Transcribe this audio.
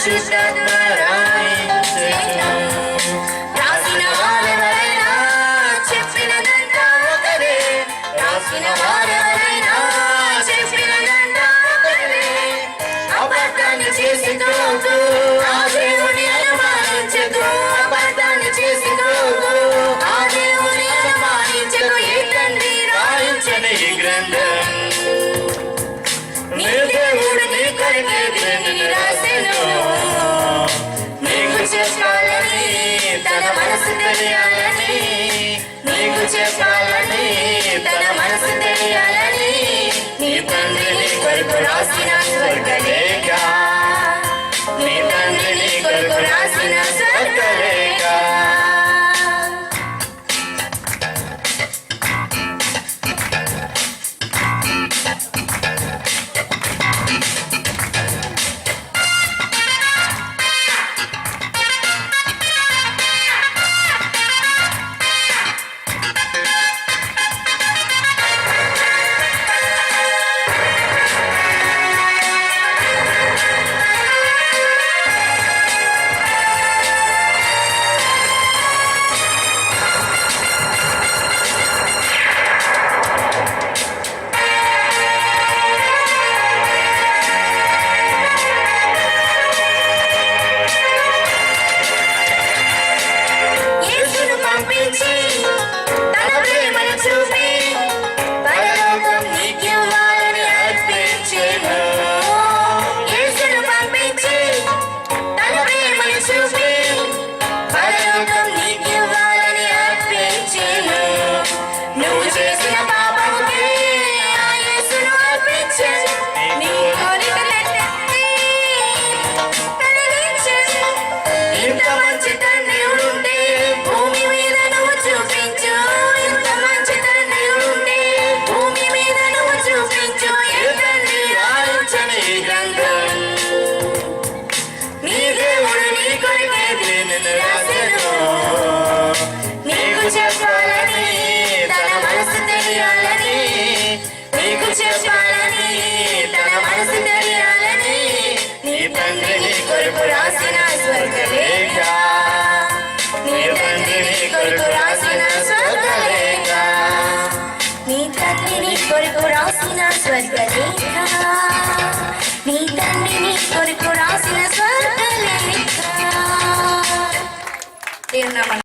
పరిశుద్ధాత్మ రాయించెను. రాసిన వారెవరైనా చెప్పినదంతా ఒకరే, రాసిన వారెవరైనా చెప్పినదంతా ఒకరే. అబద్ధాన్ని చేసి త్రోగు ఆ దేవుని అనుమానించకు, అబద్ధాన్ని చేసి త్రోగు ఆ దేవుని అనుమానించకు. ఏ తండ్రి రాయించని ఈ గ్రంథం నీ దేవుడు నీ కొరకే దీనిని రాసెను. నీకు చెప్పాలని తన మనసు తెలియాలని, నీకు చెప్పాలని తన మనసు తెలియాలని నీ తండ్రి నీ కొరకు రాసిన స్వర్గలేఖ, నీ తండ్రి నీ కొరకు రాసిన స్వర్గలేఖ. నీ తండ్రి నీ కొరకు రాసిన స్వర్గలేఖ.